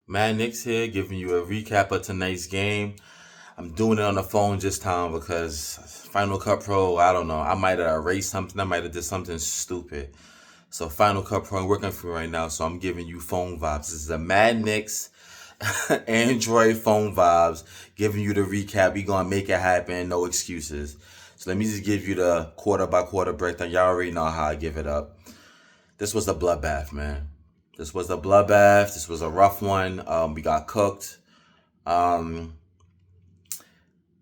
Mad Knicks here, giving you a recap of tonight's game. I'm doing it on the phone this time because Final Cut Pro, I don't know. I might have erased something. I might have did something stupid. So Final Cut Pro, I'm working for right now, so I'm giving you phone vibes. This is a Mad Knicks Android phone vibes, giving you the recap. We gonna make it happen, no excuses. So let me just give you the quarter by quarter breakdown. Y'all already know how I give it up. This was a bloodbath, man. This was a bloodbath. This was a rough one. We got cooked. Um,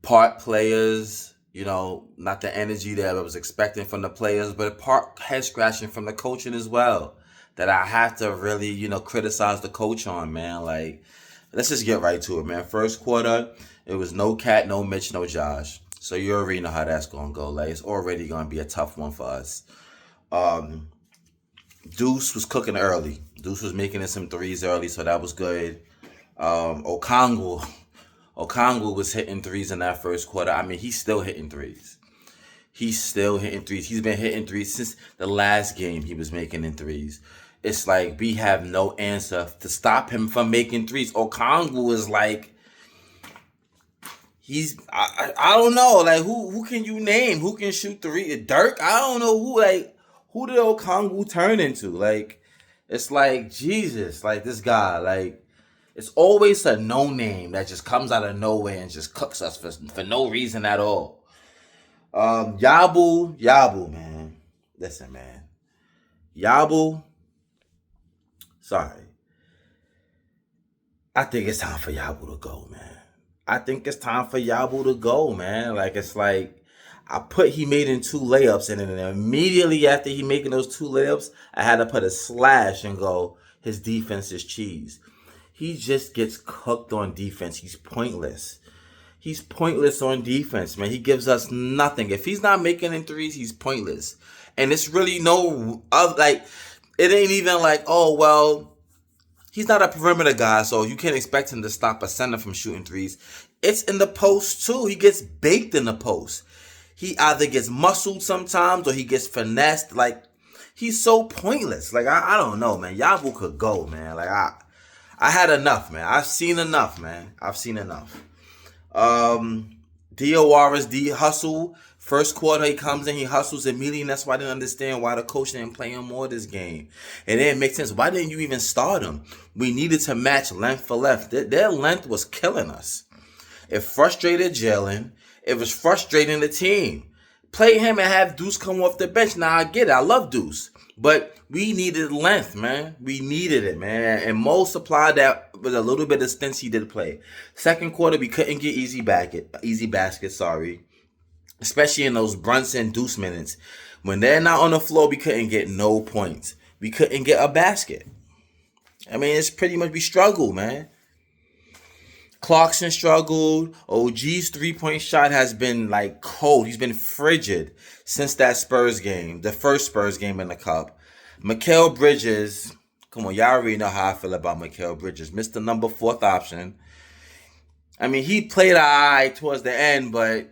Part players, not the energy that I was expecting from the players, but part head scratching from the coaching as well. That I have to really, criticize the coach on, man. Like, let's just get right to it, man. First quarter, it was no Cat, no Mitch, no Josh. So you already know how that's gonna go. Like, it's already gonna be a tough one for us. Um, Deuce was cooking early. Deuce was making in some threes early, so that was good. Okongwu was hitting threes in that first quarter. I mean, he's still hitting threes. He's still hitting threes. He's been hitting threes since the last game he was making in threes. It's like we have no answer to stop him from making threes. Okongwu is like I don't know, like who can you name? Who can shoot three? Dirk? I don't know who did Okongwu turn into? Like it's like Jesus, like this guy, like it's always a no name that just comes out of nowhere and just cooks us for no reason at all. Yabu, man. Listen, man. Yabu, sorry. I think it's time for Yabu to go, man. I think it's time for Yabu to go, man. Like it's like he made in two layups, and then immediately after he making those two layups, I had to put a slash and go, his defense is cheese. He just gets cooked on defense. He's pointless. He's pointless on defense, man. He gives us nothing. If he's not making in threes, he's pointless. And it's really it ain't even like, oh, well, he's not a perimeter guy, so you can't expect him to stop a center from shooting threes. It's in the post, too. He gets baked in the post. He either gets muscled sometimes or he gets finessed. Like, he's so pointless. Like, I don't know, man. Yabu could go, man. Like, I had enough, man. I've seen enough, man. I've seen enough. D hustle. First quarter, he comes in, he hustles immediately, and that's why I didn't understand why the coach didn't play him more this game. It didn't make sense. Why didn't you even start him? We needed to match length for length. Their length was killing us. It frustrated Jalen. It was frustrating the team. Play him and have Deuce come off the bench. Now, I get it. I love Deuce. But we needed length, man. We needed it, man. And Mo supplied that with a little bit of stints he did play. Second quarter, we couldn't get easy basket, sorry. Especially in those Brunson Deuce minutes. When they're not on the floor, we couldn't get no points. We couldn't get a basket. I mean, it's pretty much we struggled, man. Clarkson struggled. OG's three-point shot has been like cold. He's been frigid since that Spurs game, the first Spurs game in the Cup. Mikal Bridges, come on, y'all already know how I feel about Mikal Bridges. Mr. Number 4th option. I mean, he played alright towards the end, but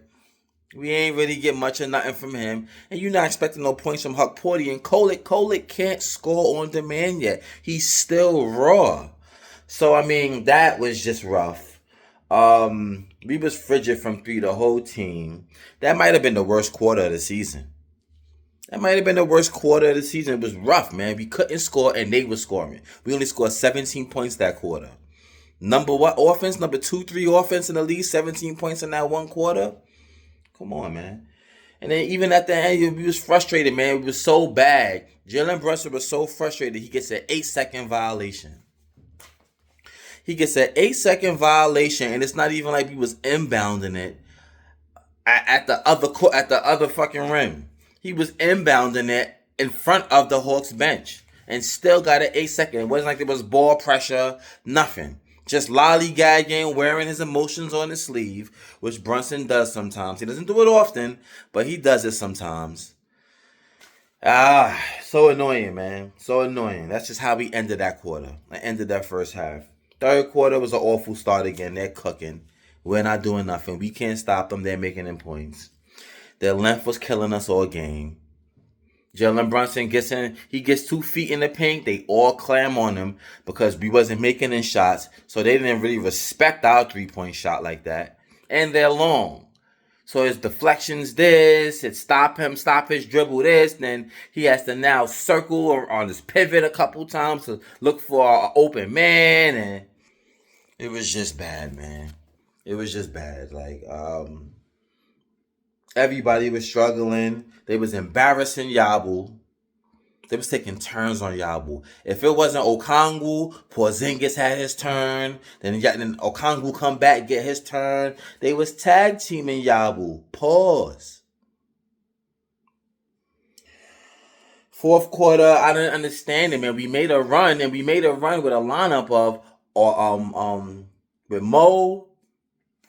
we ain't really get much of nothing from him. And you're not expecting no points from Huck Porty. And Kolek can't score on demand yet. He's still raw. So, I mean, that was just rough. We was frigid from three, the whole team. That might have been the worst quarter of the season. It was rough, man. We couldn't score and they were scoring. We only scored 17 points that quarter. Number what offense? Number 2-3 offense in the league. 17 points in that one quarter. Come on, man. And then even at the end, we was frustrated, man. We was so bad. Jalen Brunson was so frustrated. He gets an 8-second violation. And it's not even like we was inbounding it at the other fucking rim. He was inbounding it in front of the Hawks bench and still got an 8-second. It wasn't like there was ball pressure, nothing. Just lollygagging, wearing his emotions on his sleeve, which Brunson does sometimes. He doesn't do it often, but he does it sometimes. So annoying, man. So annoying. That's just how we ended that quarter. I ended that first half. Third quarter was an awful start again. They're cooking. We're not doing nothing. We can't stop them. They're making them points. Their length was killing us all game. Jalen Brunson gets in, he gets 2 feet in the paint. They all clam on him because we wasn't making any shots. So they didn't really respect our 3-point shot like that. And they're long. So his deflections this, it stop his dribble this, then he has to now circle on his pivot a couple times to look for an open man, and it was just bad, man. It was just bad. Like, everybody was struggling. They was embarrassing Yabu. They was taking turns on Yabu. If it wasn't Okongwu, Porzingis had his turn. Then Okongwu come back, get his turn. They was tag teaming Yabu. Pause. Fourth quarter, I didn't understand it, man. We made a run, and we made a run with a lineup of with Mo,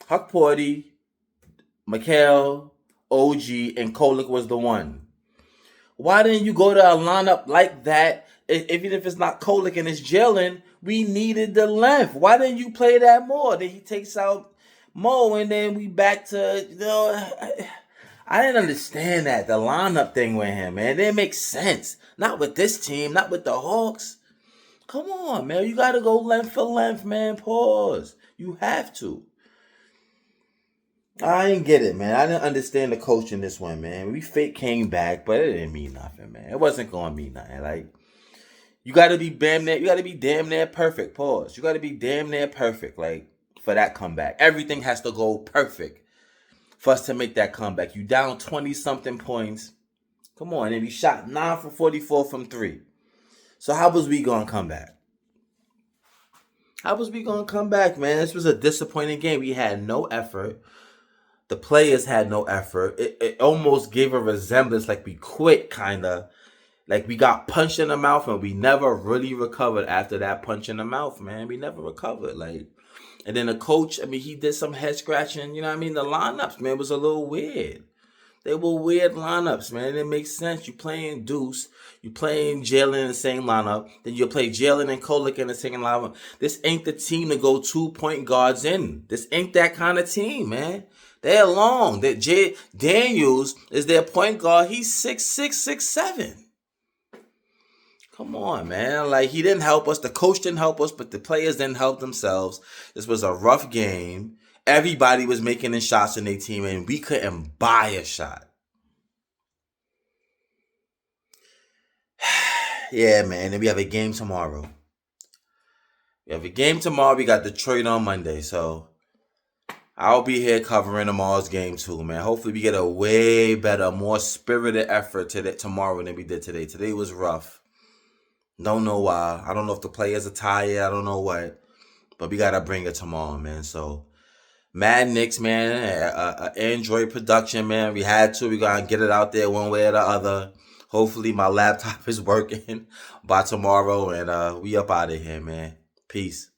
Huckporty, Mikhail, OG, and Kolik was the one. Why didn't you go to a lineup like that? Even if it's not Kolik and it's Jalen, we needed the length. Why didn't you play that more? Then he takes out Mo, and then we back to, I didn't understand that, the lineup thing with him, man. It didn't make sense. Not with this team, not with the Hawks. Come on, man. You got to go length for length, man. Pause. You have to. I didn't get it, man. I didn't understand the coach in this one, man. We fake came back, but it didn't mean nothing, man. It wasn't gonna mean nothing. Like, you gotta be damn near perfect. Pause. You gotta be damn near perfect, like, for that comeback. Everything has to go perfect for us to make that comeback. You down 20-something points. Come on, and we shot 9 for 44 from 3. So how was we gonna come back? How was we gonna come back, man? This was a disappointing game. We had no effort. The players had no effort. It almost gave a resemblance like we quit, kind of. Like we got punched in the mouth and we never really recovered after that punch in the mouth, man. We never recovered. Like, and then the coach, I mean, he did some head scratching. You know what I mean? The lineups, man, was a little weird. They were weird lineups, man. It didn't make sense. You playing Deuce, you playing Jalen in the same lineup, then you play Jalen and Kolik in the same lineup. This ain't the team to go 2-point guards in. This ain't that kind of team, man. They're long. Daniels is their point guard. He's 6'6", 6'7". Come on, man. Like, he didn't help us. The coach didn't help us, but the players didn't help themselves. This was a rough game. Everybody was making shots in their team, and we couldn't buy a shot. Yeah, man. And we have a game tomorrow. We got Detroit on Monday, so I'll be here covering tomorrow's game too, man. Hopefully we get a way better, more spirited effort tomorrow than we did today. Today was rough. Don't know why. I don't know if the players are tired. I don't know what. But we got to bring it tomorrow, man. So, Mad Knicks, man. Android production, man. We had to. We got to get it out there one way or the other. Hopefully my laptop is working by tomorrow. And we up out of here, man. Peace.